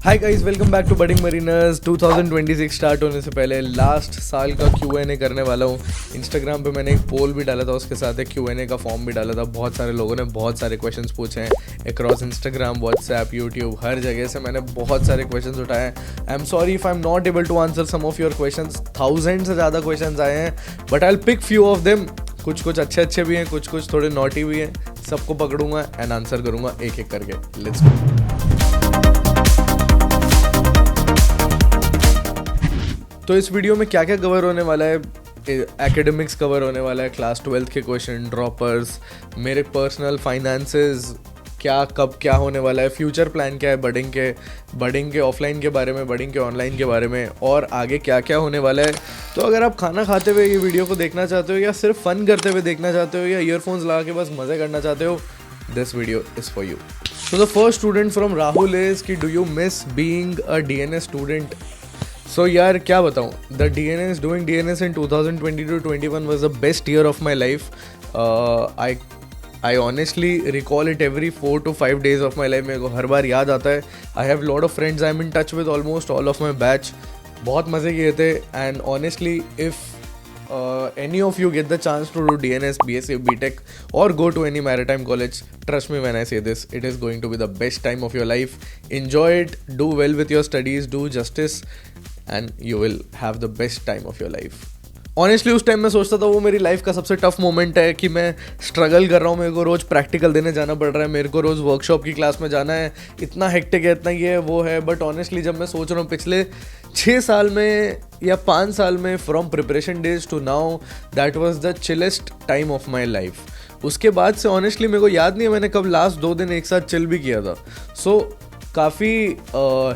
Hi guys, welcome back to Budding Mariners. 2026 start होने से पहले लास्ट साल का Q&A करने वाला हूँ। इंस्टाग्राम पे मैंने एक पोल भी डाला था, उसके साथ एक Q&A का फॉर्म भी डाला था। बहुत सारे लोगों ने बहुत सारे क्वेश्चंस पूछे हैं अक्रॉस इंस्टाग्राम, व्हाट्सएप, यूट्यूब, हर जगह से मैंने बहुत सारे क्वेश्चंस उठाए हैं। I am sorry if I am not able to answer some of your questions. 1000 से ज़्यादा क्वेश्चंस आए हैं, but I will pick few of them. कुछ अच्छे भी हैं, कुछ थोड़े नॉटी भी हैं। सबको पकड़ूंगा एंड आंसर करूंगा एक एक करके। Let's go. तो इस वीडियो में क्या क्या कवर होने वाला है? एकेडमिक्स कवर होने वाला है, क्लास 12th के क्वेश्चन, ड्रॉपर्स, मेरे पर्सनल फाइनेंसेस, क्या कब क्या होने वाला है, फ्यूचर प्लान क्या है बडिंग के ऑफलाइन के बारे में, बडिंग के ऑनलाइन के बारे में, और आगे क्या क्या होने वाला है। तो अगर आप खाना खाते हुए ये वीडियो को देखना चाहते हो, या सिर्फ फन करते हुए देखना चाहते हो, या ईयरफोन्स लगा के बस मज़े करना चाहते हो, this video is for you. So the first student from Rahul is कि do you miss being a DNS student? So यार क्या बताऊँ, the DNS, doing DNS in 2020-21 was the best year of my life. I honestly recall it every 4 to 5 days of my life. मेरे को हर बार याद आता है. I have lot of friends I'm in touch with, almost all of my batch. बहुत मज़े किए थे, and honestly if any of you get the chance to do DNS, BSc, BTech or go to any maritime college, trust me when I say this, it is going to be the best time of your life. Enjoy it, do well with your studies, do justice, and you will have the best time of your life. Honestly उस time मैं सोचता था वो मेरी life का सबसे tough moment है कि मैं स्ट्रगल कर रहा हूँ, मेरे को रोज़ प्रैक्टिकल देने जाना पड़ रहा है, मेरे को रोज़ वर्कशॉप की क्लास में जाना है, इतना हेक्टिक है, इतना ये है वो है। बट ऑनेस्टली जब मैं सोच रहा हूँ पिछले 6 साल में या 5 साल में, from preparation days to now, that was the chillest time of my life. उसके बाद से ऑनेस्टली मेरे को याद नहीं है मैंने कब लास्ट 2 दिन एक साथ चिल भी किया था। सो काफ़ी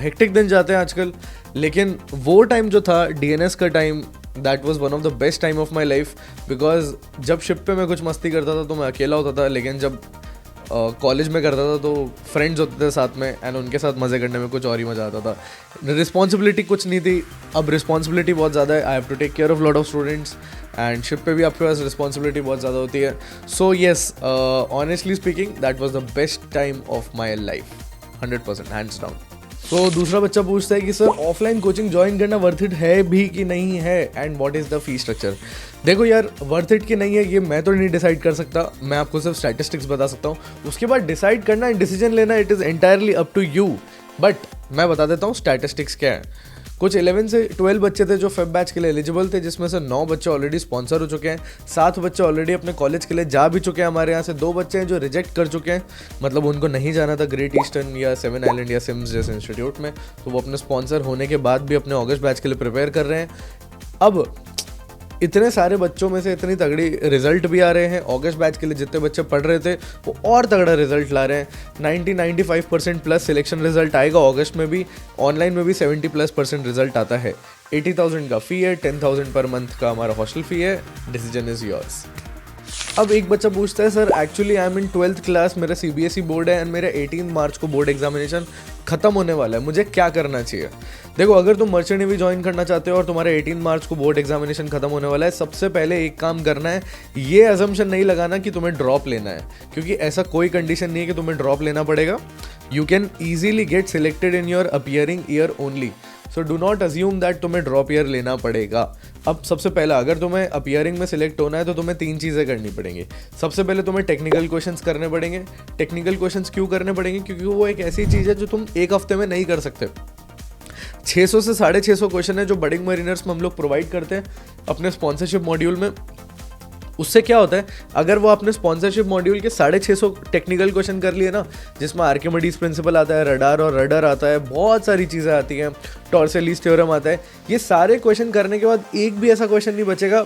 हेक्टिक दिन जाते हैं आजकल, लेकिन वो टाइम जो था DNS का time, that was one of the best time of my life. Because जब शिप पे मैं कुछ मस्ती करता था तो मैं अकेला होता था, लेकिन जब कॉलेज में करता था तो फ्रेंड्स होते थे साथ में, एंड उनके साथ मज़े करने में कुछ और ही मज़ा आता था। रिस्पॉन्सिबिलिटी कुछ नहीं थी, अब रिस्पॉन्सिबिलिटी बहुत ज़्यादा है। I have to take care of lot of students, and ship पे भी आपके पास रिस्पॉन्सिबिलिटी बहुत ज़्यादा होती है। So yes, honestly speaking that was the best time of my life, 100% hands down. तो दूसरा बच्चा पूछता है कि सर ऑफलाइन कोचिंग ज्वाइन करना वर्थ इट है भी कि नहीं है, and what is the fee structure? देखो यार, वर्थ इट कि नहीं है ये मैं तो नहीं डिसाइड कर सकता, मैं आपको सिर्फ स्टैटिस्टिक्स बता सकता हूँ। उसके बाद डिसाइड करना, डिसीजन लेना, it is entirely up to you. But मैं बता देता हूँ स्टैटिस्टिक्स क्या है। कुछ 11 से 12 बच्चे थे जो फेब बैच के लिए एलिजिबल थे, जिसमें से 9 बच्चे ऑलरेडी स्पॉन्सर हो चुके हैं, 7 बच्चे ऑलरेडी अपने कॉलेज के लिए जा भी चुके हैं। हमारे यहाँ से 2 बच्चे हैं जो रिजेक्ट कर चुके हैं, मतलब उनको नहीं जाना था ग्रेट ईस्टर्न या 7 आइलैंड या सिम्स जैसे इंस्टीट्यूट में, तो वो अपने स्पॉन्सर होने के बाद भी अपने अगस्त बैच के लिए प्रिपेयर कर रहे हैं। अब इतने सारे बच्चों में से इतनी तगड़ी रिजल्ट भी आ रहे हैं। अगस्त बैच के लिए जितने बच्चे पढ़ रहे थे वो और तगड़ा रिजल्ट ला रहे हैं। 90-95% प्लस सिलेक्शन रिजल्ट आएगा अगस्त में भी, ऑनलाइन में भी 70+% रिजल्ट आता है। 80,000 का फ़ी है, 10,000 पर मंथ का हमारा हॉस्टल फ़ी है। Decision is yours. अब एक बच्चा पूछता है sir actually I am in 12th class, मेरा CBSE बोर्ड है एंड मेरा 18 मार्च को बोर्ड एग्जामिनेशन खत्म होने वाला है, मुझे क्या करना चाहिए? देखो, अगर तुम मर्चेंट नेवी ज्वाइन करना चाहते हो और तुम्हारे 18 मार्च को बोर्ड एग्जामिनेशन खत्म होने वाला है, सबसे पहले एक काम करना है, ये अजम्पशन नहीं लगाना कि तुम्हें ड्रॉप लेना है, क्योंकि ऐसा कोई कंडीशन नहीं है कि तुम्हें ड्रॉप लेना पड़ेगा। You can easily get selected in your appearing year only, so do not assume that तुम्हें ड्रॉप ईयर लेना पड़ेगा। अब सबसे पहला, अगर तुम्हें अपीयरिंग में सिलेक्ट होना है तो तुम्हें 3 चीज़ें करनी पड़ेंगी। सबसे पहले तुम्हें टेक्निकल क्वेश्चंस करने पड़ेंगे। टेक्निकल क्वेश्चंस क्यों करने पड़ेंगे? क्योंकि वो एक ऐसी चीज़ है जो तुम एक हफ्ते में नहीं कर सकते। 600 से 650 क्वेश्चन है जो बडिंग मरीनर्स में हम लोग प्रोवाइड करते हैं अपने स्पॉन्सरशिप मॉड्यूल में। उससे क्या होता है, अगर वो अपने स्पॉन्सरशिप मॉड्यूल के 650 टेक्निकल क्वेश्चन कर लिए ना, जिसमें आर्किमिडीज प्रिंसिपल आता है, रडार और रडर आता है, बहुत सारी चीज़ें आती हैं, टॉर्सेलीज थ्योरम आता है, ये सारे क्वेश्चन करने के बाद एक भी ऐसा क्वेश्चन नहीं बचेगा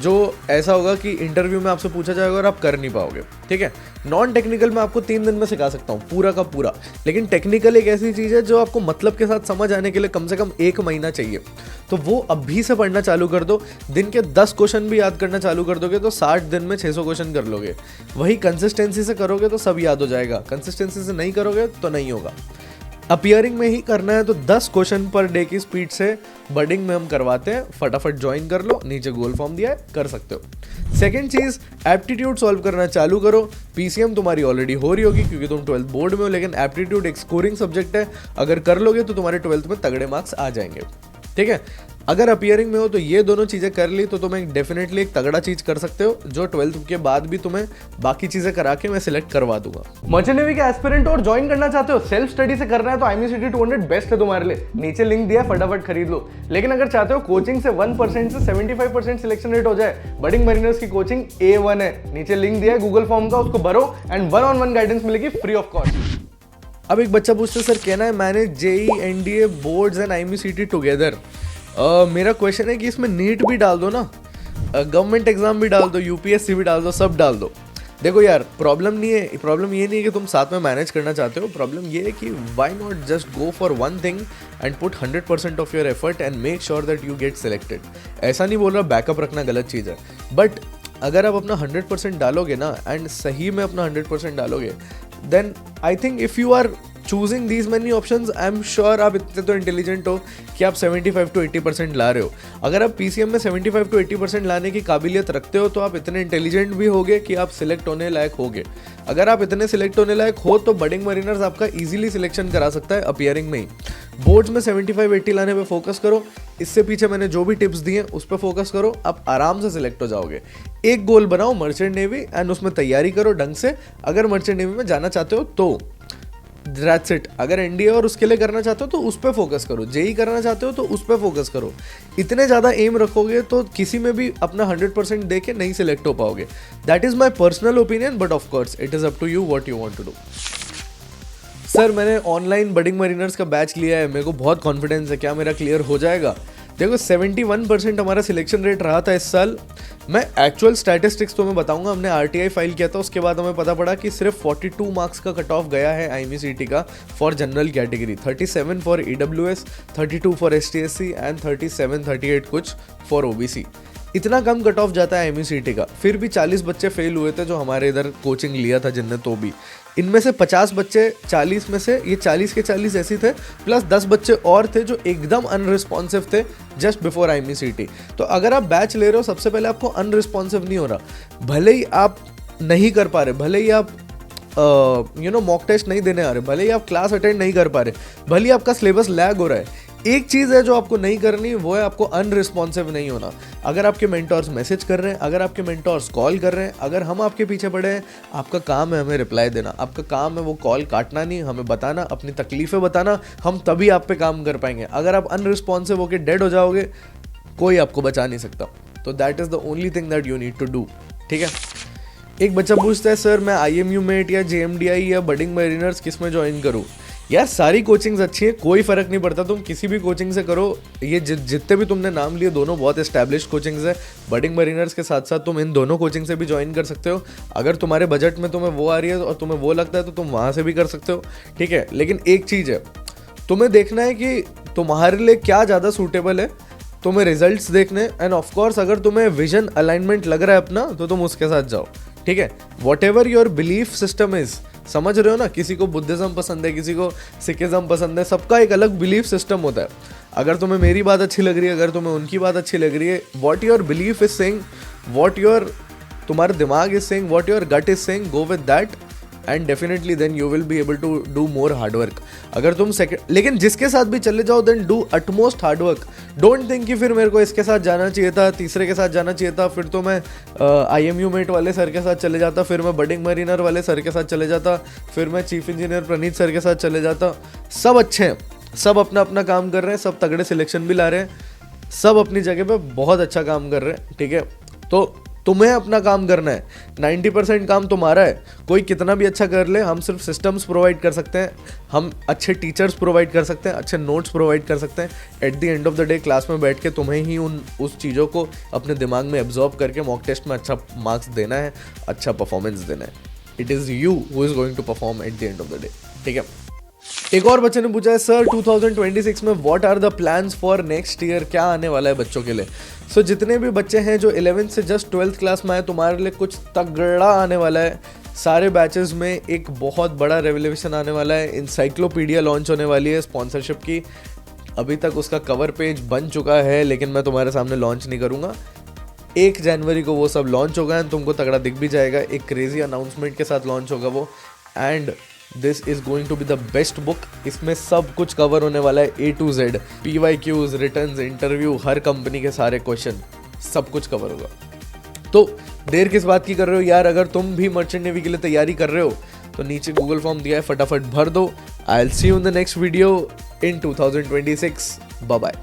जो ऐसा होगा कि इंटरव्यू में आपसे पूछा जाएगा और आप कर नहीं पाओगे। ठीक है, नॉन टेक्निकल मैं आपको 3 दिन में सिखा सकता हूँ पूरा का पूरा, लेकिन टेक्निकल एक ऐसी चीज़ है जो आपको मतलब के साथ समझ आने के लिए कम से कम 1 महीना चाहिए। तो वो अभी से पढ़ना चालू कर दो। दिन के 10 क्वेश्चन भी याद करना चालू कर दोगे तो 60 दिन में 600 क्वेश्चन कर लोगे। वही कंसिस्टेंसी से करोगे तो सब याद हो जाएगा, कंसिस्टेंसी से नहीं करोगे तो नहीं होगा। अपियरिंग में ही करना है तो 10 क्वेश्चन पर डे की स्पीड से बडिंग में हम करवाते हैं। फटाफट ज्वाइन कर लो, नीचे गूगल फॉर्म दिया है, कर सकते हो। सेकंड चीज, एप्टीट्यूड सॉल्व करना चालू करो। पीसीएम तुम्हारी ऑलरेडी हो रही होगी क्योंकि तुम 12th बोर्ड में हो, लेकिन एप्टीट्यूड एक स्कोरिंग सब्जेक्ट है, अगर कर लोगे तो तुम्हारे 12th में तगड़े मार्क्स आ जाएंगे। ठीक है, अगर अपियरिंग में हो तो ये दोनों चीज़ें कर ली तो तुम्हें डेफिनेटली एक तगड़ा चीज़ कर सकते हो, जो 12th के बाद भी तुम्हें बाकी चीज़ें करा के मैं सिलेक्ट करवा दूंगा। मर्चेंट नेवी के एस्पिरेंट और ज्वाइन करना चाहते हो, सेल्फ स्टडी से करना है तो IME-CT 200 बेस्ट है तुम्हारे लिए। नीचे लिंक दिया है, फटाफट खरीद लो। लेकिन अगर चाहते हो कोचिंग से 1% से 75% सिलेक्शन रेट हो जाए, बडिंग मरीनर्स की कोचिंग A1 है, नीचे लिंक दिया है गूगल फॉर्म का, उसको भरो एंड 1-on-1 गाइडेंस मिलेगी फ्री ऑफ कॉस्ट। अब एक बच्चा पूछते सर कहना है मैंने JEE NDA boards and IME-CT together. मेरा क्वेश्चन है कि इसमें नीट भी डाल दो ना, गवर्नमेंट एग्जाम भी डाल दो, UPSC भी डाल दो, सब डाल दो। देखो यार, प्रॉब्लम नहीं है, प्रॉब्लम ये नहीं है कि तुम साथ में मैनेज करना चाहते हो, प्रॉब्लम ये है कि why not just go for one thing and put 100% of your effort and make sure that you get selected. ऐसा नहीं बोल रहा बैकअप रखना गलत चीज़ है, बट अगर आप अपना 100% डालोगे ना एंड सही में अपना 100% डालोगे, then I think if you are choosing these many options, I am sure आप इतने तो इंटेलिजेंट हो कि आप 75 to 80% ला रहे हो। अगर आप PCM में 75 to 80% लाने की काबिलियत रखते हो तो आप इतने इंटेलिजेंट भी होगे कि आप सिलेक्ट होने लायक होगे। अगर आप इतने सिलेक्ट होने लायक हो तो बडिंग मरीनर्स आपका इजीली सिलेक्शन करा सकता है अपियरिंग में ही। बोर्ड्स में 75-80 लाने पे फोकस करो, इससे पीछे मैंने जो भी टिप्स दिए उस पर फोकस करो, आप आराम से सिलेक्ट हो जाओगे। एक गोल बनाओ मर्चेंट नेवी एंड उसमें तैयारी करो ढंग से। अगर मर्चेंट नेवी में जाना चाहते हो तो दैट्स इट। अगर NDA और उसके लिए करना चाहते हो तो उस पर फोकस करो, JEE करना चाहते हो तो उस पर फोकस करो। इतने ज़्यादा एम रखोगे तो किसी में भी अपना 100% दे के नहीं सिलेक्ट हो पाओगे। That is my personal opinion, but of course it is up to you what you want to do. Sir मैंने ऑनलाइन बडिंग मरीनर्स का बैच लिया है, मेरे को बहुत कॉन्फिडेंस है, क्या मेरा क्लियर हो जाएगा? देखो 71% हमारा सिलेक्शन रेट रहा था इस साल। मैं एक्चुअल स्टैटिस्टिक्स तो मैं बताऊंगा, हमने RTI फाइल किया था, उसके बाद हमें पता पड़ा कि सिर्फ 42 मार्क्स का कट ऑफ गया है IME-CT का for general category, 37 for EWS, 32 for STSC and 37-38 कुछ फॉर OBC। इतना कम कट ऑफ जाता है IME-CT का। फिर भी 40 बच्चे फेल हुए थे जो हमारे इधर कोचिंग लिया था जिनने, तो भी इनमें से 50 बच्चे 40 में से ये 40 के 40 ऐसे थे, प्लस 10 बच्चे और थे जो एकदम अनरिस्पॉन्सिव थे जस्ट बिफोर IME-CT। तो अगर आप बैच ले रहे हो, सबसे पहले आपको अनरिस्पॉन्सिव नहीं हो रहा। भले ही आप नहीं कर पा रहे, भले ही आप मॉक टेस्ट नहीं देने आ रहे, भले ही आप क्लास अटेंड नहीं कर पा रहे, भले ही आपका सिलेबस लैग हो रहा है, एक चीज़ है जो आपको नहीं करनी, वो है आपको अनरिस्पॉन्सिव नहीं होना। अगर आपके मेंटोर्स मैसेज कर रहे हैं, अगर आपके मेंटोर्स कॉल कर रहे हैं, अगर हम आपके पीछे पड़े हैं, आपका काम है हमें रिप्लाई देना, आपका काम है वो कॉल काटना नहीं, हमें बताना, अपनी तकलीफ़ें बताना, हम तभी आप पे काम कर पाएंगे। अगर आप अनरिस्पॉन्सिव होकर डेड हो जाओगे, कोई आपको बचा नहीं सकता। तो that is the only thing that you need to do. ठीक है, एक बच्चा पूछता है सर मैं IMU-MET या JMDI या बडिंग मरीनर्स किस में ज्वाइन करूँ? यार सारी कोचिंग्स अच्छी है, कोई फ़र्क नहीं पड़ता, तुम किसी भी कोचिंग से करो। ये जितने भी तुमने नाम लिए दोनों बहुत एस्टैब्लिश्ड कोचिंग्स है। बडिंग मरीनर्स के साथ साथ तुम इन दोनों कोचिंग से भी ज्वाइन कर सकते हो। अगर तुम्हारे बजट में तुम्हें वो आ रही है और तुम्हें वो लगता है तो तुम वहाँ से भी कर सकते हो। ठीक है, लेकिन एक चीज़ है, तुम्हें देखना है कि तुम्हारे लिए क्या ज़्यादा सूटेबल है, तुम्हें रिजल्ट्स देखने, एंड ऑफकोर्स अगर तुम्हें विजन अलाइनमेंट लग रहा है अपना तो तुम उसके साथ जाओ। ठीक है, what ever your belief system is, समझ रहे हो ना, किसी को बुद्धिज्म पसंद है, किसी को सिखिज्म पसंद है, सबका एक अलग बिलीफ सिस्टम होता है। अगर तुम्हें मेरी बात अच्छी लग रही है, अगर तुम्हें उनकी बात अच्छी लग रही है, what your belief is saying, what your तुम्हारा दिमाग is saying, what your gut is saying, go with that and definitely then you will be able to do more hard work. अगर तुम लेकिन जिसके साथ भी चले जाओ then do utmost hard work. Don't think कि फिर मेरे को इसके साथ जाना चाहिए था, तीसरे के साथ जाना चाहिए था, फिर तो मैं IMU-MET वाले सर के साथ चले जाता, फिर मैं बडिंग मरीनर वाले सर के साथ चले जाता, फिर मैं चीफ इंजीनियर प्रणीत सर के साथ चले जाता। सब अच्छे हैं, सब अपना अपना काम कर रहे हैं, सब तगड़े सिलेक्शन भी ला रहे हैं, सब अपनी जगह पे बहुत अच्छा काम कर रहे हैं। ठीक है, तो तुम्हें अपना काम करना है, 90% काम तुम्हारा है। कोई कितना भी अच्छा कर ले, हम सिर्फ सिस्टम्स प्रोवाइड कर सकते हैं, हम अच्छे टीचर्स प्रोवाइड कर सकते हैं, अच्छे नोट्स प्रोवाइड कर सकते हैं। Eight the end of the day class में बैठ के तुम्हें ही उस चीज़ों को अपने दिमाग में एब्जॉर्ब करके मॉक टेस्ट में अच्छा मार्क्स देना है, अच्छा परफॉर्मेंस देना है। It is you who is going to perform at the end of the day. ठीक है, एक और बच्चे ने पूछा है सर 2026 में what are the plans for next year, क्या आने वाला है बच्चों के लिए? जितने भी बच्चे हैं जो 11th से जस्ट 12th क्लास में आए, तुम्हारे लिए कुछ तगड़ा आने वाला है। सारे बैचेस में एक बहुत बड़ा रेवोल्यूशन आने वाला है। इंसाइक्लोपीडिया लॉन्च होने वाली है स्पॉन्सरशिप की। अभी तक उसका कवर पेज बन चुका है, लेकिन मैं तुम्हारे सामने लॉन्च नहीं करूँगा। 1 जनवरी को वो सब लॉन्च होगा एंड तुमको तगड़ा दिख भी जाएगा। एक क्रेजी अनाउंसमेंट के साथ लॉन्च होगा वो। And this is going to be the best book. इसमें सब कुछ कवर होने वाला है, A to Z, PYQs, returns, interview, her company के सारे क्वेश्चन, सब कुछ कवर होगा। तो देर किस बात की कर रहे हो यार? अगर तुम भी मर्चेंट नेवी के लिए तैयारी कर रहे हो तो नीचे गूगल फॉर्म दिया है, फटाफट भर दो। I will see you in the next video in 2026। Bye bye.